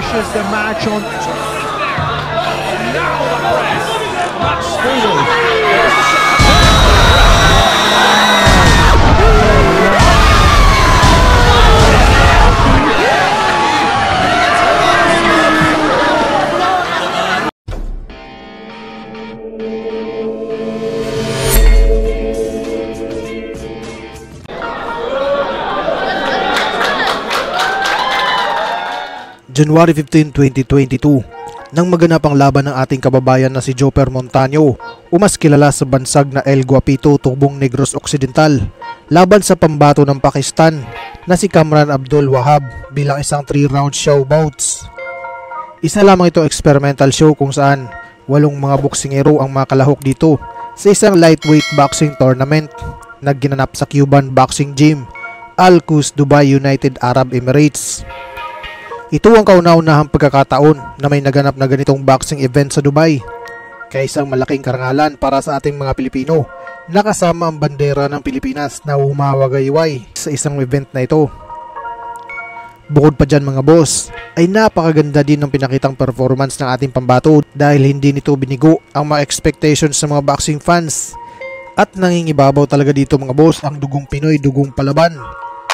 finishes the match on. Now the press. Max Foley. January 15, 2022, nang maganap ang laban ng ating kababayan na si Joper Montaño, o mas kilala sa bansag na El Guapito, Tugbong Negros Occidental, laban sa pambato ng Pakistan na si Kamran Abdul Wahab bilang isang 3-round show bouts. Isa lamang itong experimental show kung saan 8 mga boksingero ang makalahok dito sa isang lightweight boxing tournament na ginanap sa Cuban Boxing Gym, Al Quoz, Dubai, United Arab Emirates. Ito ang kauna-unahang pagkakataon na may naganap na ganitong boxing event sa Dubai, kaya isang malaking karangalan para sa ating mga Pilipino na kasama ang bandera ng Pilipinas na humawagayway sa isang event na ito. Bukod pa dyan mga boss, ay napakaganda din ng pinakitang performance ng ating pambato dahil hindi nito binigo ang mga expectations sa mga boxing fans. At nangingibabaw talaga dito mga boss ang dugong Pinoy, dugong palaban,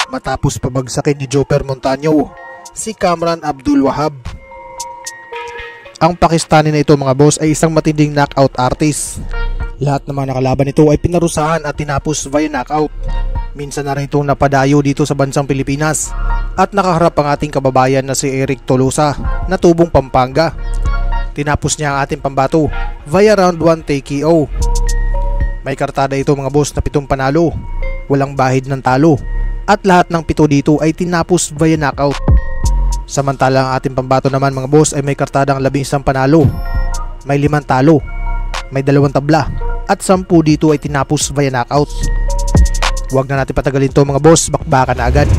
matapos pabagsakin ni Joper Montaño si Kamran Abdul Wahab. Ang Pakistani na ito mga boss ay isang matinding knockout artist. Lahat ng mga nakalaban nito ay pinarusahan at tinapos via knockout. Minsan na rin itong napadayo dito sa bansang Pilipinas at nakaharap ang ating kababayan na si Eric Tolosa na tubong Pampanga. Tinapos niya ang ating pambato via round 1 TKO. May kartada ito mga boss na 7 panalo, walang bahid ng talo, at lahat ng 7 dito ay tinapos via knockout. Samantala ang ating pambato naman mga boss ay may kartadang 11 panalo, may 5 talo, may 2 tabla, at 10 dito ay tinapos via knockout. Huwag na natin patagalin to mga boss, bakbakan na agad.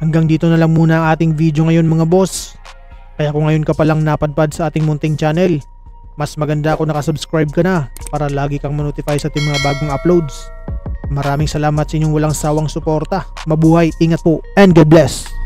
Hanggang dito na lang muna ang ating video ngayon mga boss. Kaya kung ngayon ka palang napadpad sa ating munting channel, mas maganda kung nakasubscribe ka na para lagi kang manotify sa ating mga bagong uploads. Maraming salamat sa inyong walang sawang suporta. Mabuhay, ingat po, and God bless!